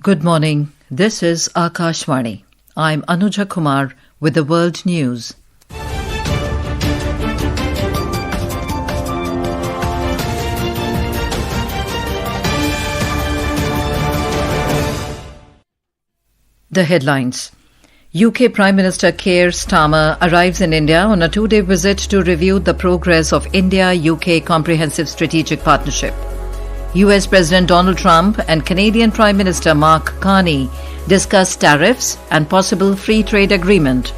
Good morning. This is Akashvani. I'm Anuja Kumar with the World News. The headlines. UK Prime Minister Keir Starmer arrives in India on a two-day visit to review the progress of India-UK Comprehensive Strategic Partnership. US President Donald Trump and Canadian Prime Minister Mark Carney discuss tariffs and possible free trade agreement.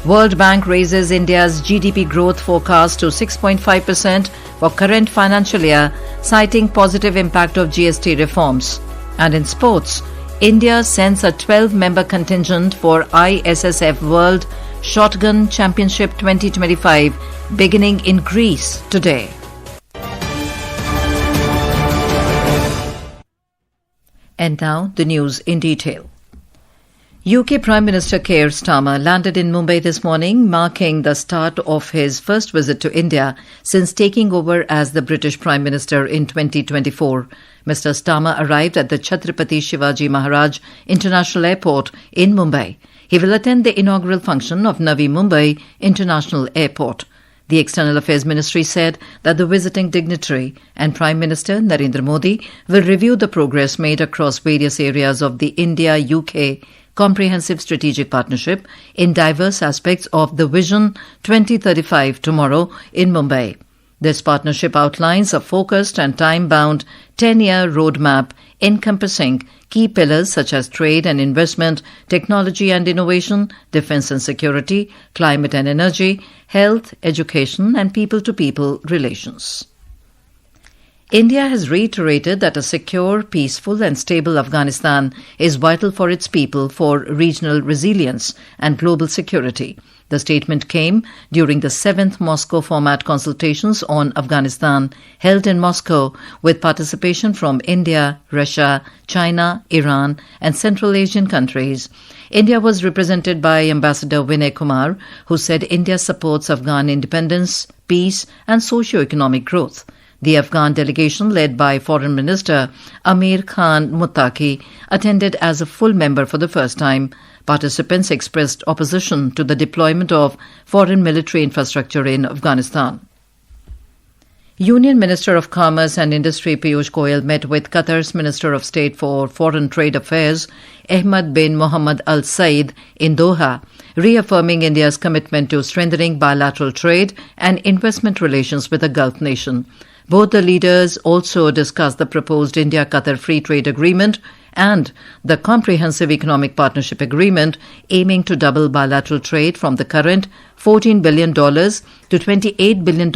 World Bank raises India's GDP growth forecast to 6.5% for current financial year, citing positive impact of GST reforms. And in sports, India sends a 12-member contingent for ISSF World Shotgun Championship 2025 beginning in Greece today. And now the news in detail. UK Prime Minister Keir Starmer landed in Mumbai this morning, marking the start of his first visit to India since taking over as the British Prime Minister in 2024. Mr. Starmer arrived at the Chhatrapati Shivaji Maharaj International Airport in Mumbai. He will attend the inaugural function of Navi Mumbai International Airport. The External Affairs Ministry said that the visiting dignitary and Prime Minister Narendra Modi will review the progress made across various areas of the India-UK Comprehensive Strategic Partnership in diverse aspects of the Vision 2035 tomorrow in Mumbai. This partnership outlines a focused and time-bound 10-year roadmap encompassing key pillars such as trade and investment, technology and innovation, defence and security, climate and energy, health, education and people-to-people relations. India has reiterated that a secure, peaceful and stable Afghanistan is vital for its people for regional resilience and global security. The statement came during the 7th Moscow format consultations on Afghanistan held in Moscow with participation from India, Russia, China, Iran and Central Asian countries. India was represented by Ambassador Vinay Kumar, who said India supports Afghan independence, peace and socio-economic growth. The Afghan delegation, led by Foreign Minister Amir Khan Muttaqi, attended as a full member for the first time. Participants expressed opposition to the deployment of foreign military infrastructure in Afghanistan. Union Minister of Commerce and Industry Piyush Goyal met with Qatar's Minister of State for Foreign Trade Affairs, Ahmed bin Mohammed Al Said, in Doha, reaffirming India's commitment to strengthening bilateral trade and investment relations with the Gulf nation. Both the leaders also discussed the proposed India-Qatar Free Trade Agreement and the Comprehensive Economic Partnership Agreement, aiming to double bilateral trade from the current $14 billion to $28 billion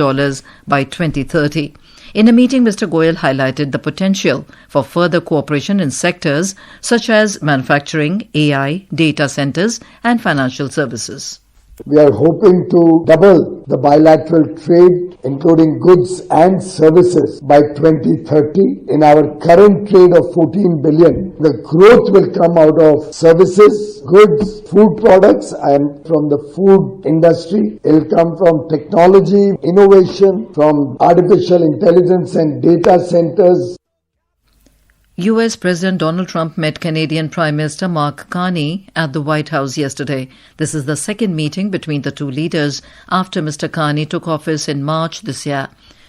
by 2030. In a meeting, Mr. Goyal highlighted the potential for further cooperation in sectors such as manufacturing, AI, data centers and financial services. We are hoping to double the bilateral trade, including goods and services, by 2030. In our current trade of $14 billion, the growth will come out of services, goods, food products, and from the food industry. It will come from technology, innovation, from artificial intelligence and data centers. US President Donald Trump met Canadian Prime Minister Mark Carney at the White House yesterday. This is the second meeting between the two leaders after Mr. Carney took office in March this year.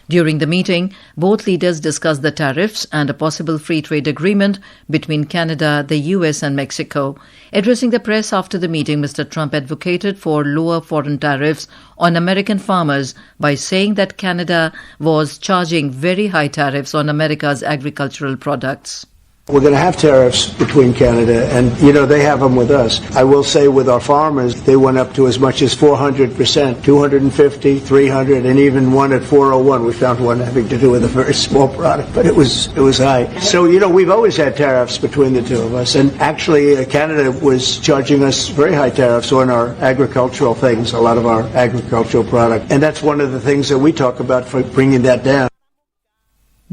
During the meeting, both leaders discussed the tariffs and a possible free trade agreement between Canada, the US and Mexico. Addressing the press after the meeting, Mr. Trump advocated for lower foreign tariffs on American farmers by saying that Canada was charging very high tariffs on America's agricultural products. We're going to have tariffs between Canada and, they have them with us. I will say with our farmers, they went up to as much as 400%, 250, 300, and even one at 401. We found one having to do with a very small product, but it was high. So, we've always had tariffs between the two of us. And actually, Canada was charging us very high tariffs on our agricultural things, a lot of our agricultural product. And that's one of the things that we talk about for bringing that down.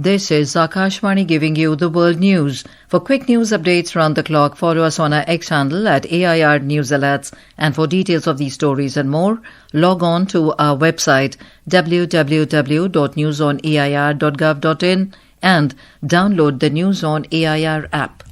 This is Akashvani giving you the world news. For quick news updates round the clock, follow us on our X handle at AIR News Alerts. And for details of these stories and more, log on to our website www.newsonair.gov.in and download the News on AIR app.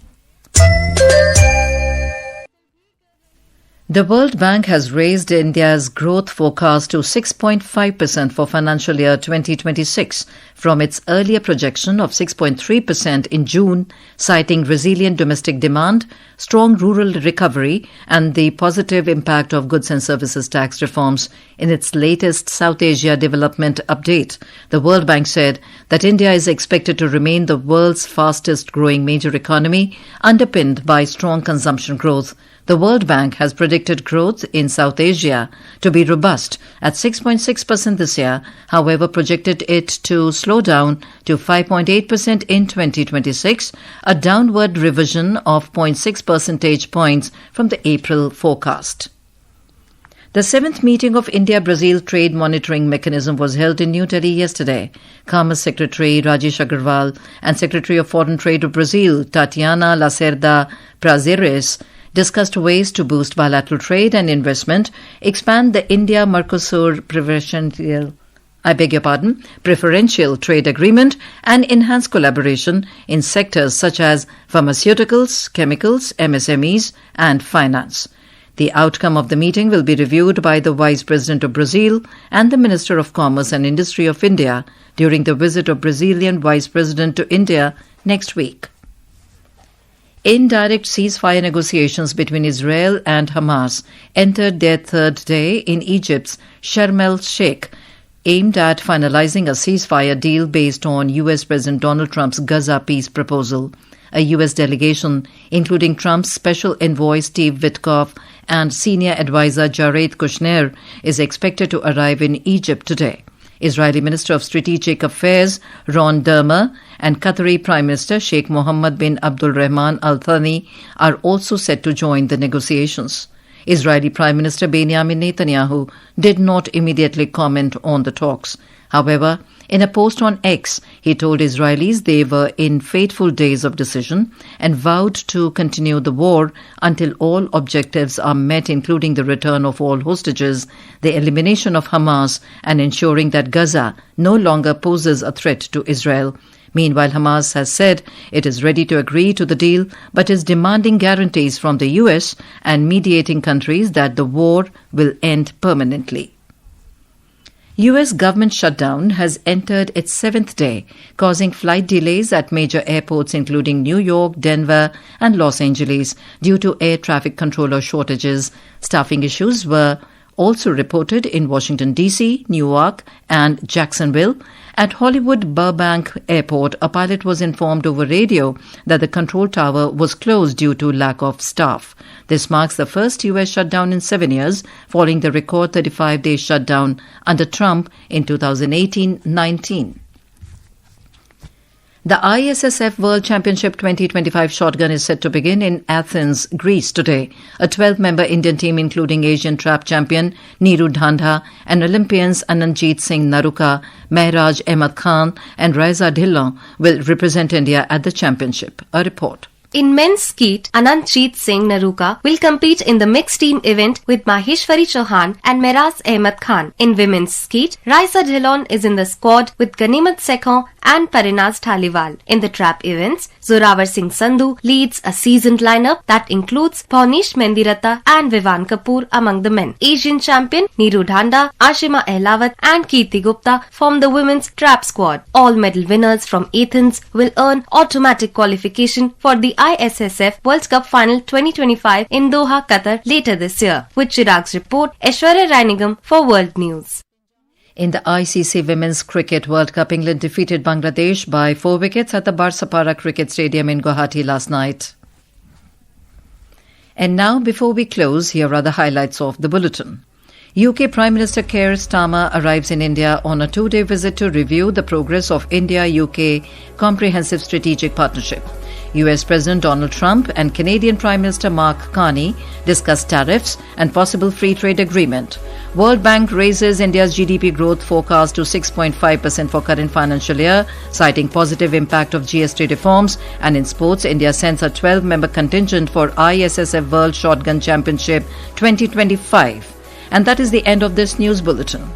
The World Bank has raised India's growth forecast to 6.5% for financial year 2026 from its earlier projection of 6.3% in June, citing resilient domestic demand, strong rural recovery, and the positive impact of goods and services tax reforms. In its latest South Asia Development Update, the World Bank said that India is expected to remain the world's fastest growing major economy, underpinned by strong consumption growth. The World Bank has predicted growth in South Asia to be robust at 6.6% this year, however projected it to slow down to 5.8% in 2026, a downward revision of 0.6 percentage points from the April forecast. The 7th meeting of India-Brazil Trade Monitoring Mechanism was held in New Delhi yesterday. Commerce Secretary Rajesh Agarwal and Secretary of Foreign Trade of Brazil, Tatiana Lacerda Prazeres, discussed ways to boost bilateral trade and investment, expand the India-Mercosur preferential trade agreement, and enhance collaboration in sectors such as pharmaceuticals, chemicals, MSMEs, and finance. The outcome of the meeting will be reviewed by the Vice President of Brazil and the Minister of Commerce and Industry of India during the visit of Brazilian Vice President to India next week. Indirect ceasefire negotiations between Israel and Hamas entered their third day in Egypt's Sharm el-Sheikh, aimed at finalizing a ceasefire deal based on U.S. President Donald Trump's Gaza peace proposal. A U.S. delegation, including Trump's special envoy Steve Witkoff and senior advisor Jared Kushner, is expected to arrive in Egypt today. Israeli Minister of Strategic Affairs Ron Dermer and Qatari Prime Minister Sheikh Mohammed bin Abdul Rahman Al Thani are also set to join the negotiations. Israeli Prime Minister Benjamin Netanyahu did not immediately comment on the talks. However, in a post on X, he told Israelis they were in fateful days of decision and vowed to continue the war until all objectives are met, including the return of all hostages, the elimination of Hamas, and ensuring that Gaza no longer poses a threat to Israel. Meanwhile, Hamas has said it is ready to agree to the deal, but is demanding guarantees from the U.S. and mediating countries that the war will end permanently. U.S. government shutdown has entered its 7th day, causing flight delays at major airports including New York, Denver, and Los Angeles due to air traffic controller shortages. Staffing issues were also reported in Washington, D.C., Newark, and Jacksonville. At Hollywood Burbank Airport, a pilot was informed over radio that the control tower was closed due to lack of staff. This marks the first U.S. shutdown in 7 years, following the record 35-day shutdown under Trump in 2018-19. The ISSF World Championship 2025 shotgun is set to begin in Athens, Greece today. A 12-member Indian team including Asian trap champion Neeru Dhanda and Olympians Anandjit Singh Naruka, Mehraj Ahmed Khan and Raiza Dhillon will represent India at the championship. A report. In men's skeet, Anandjit Singh Naruka will compete in the mixed team event with Maheshwari Chauhan and Mehraj Ahmed Khan. In women's skeet, Raiza Dhillon is in the squad with Ganimat Sekhon and Parinaz Dhaliwal. In the trap events, Zorawar Singh Sandhu leads a seasoned lineup that includes Pawnish Mendirata and Vivan Kapoor among the men. Asian champion Neeru Dhanda, Ashima Ehlawat and Kirti Gupta form the women's trap squad. All medal winners from Athens will earn automatic qualification for the ISSF World Cup Final 2025 in Doha, Qatar later this year. With Chirag's report, Aishwarya Rainigam for World News. In the ICC Women's Cricket World Cup, England defeated Bangladesh by 4 wickets at the Barsapara Cricket Stadium in Guwahati last night. And now, before we close, here are the highlights of the bulletin. UK Prime Minister Keir Starmer arrives in India on a 2-day visit to review the progress of India-UK Comprehensive Strategic Partnership. US President Donald Trump and Canadian Prime Minister Mark Carney discuss tariffs and possible free trade agreement. World Bank raises India's GDP growth forecast to 6.5% for current financial year, citing positive impact of GST reforms. And in sports, India sends a 12-member contingent for ISSF World Shotgun Championship 2025. And that is the end of this news bulletin.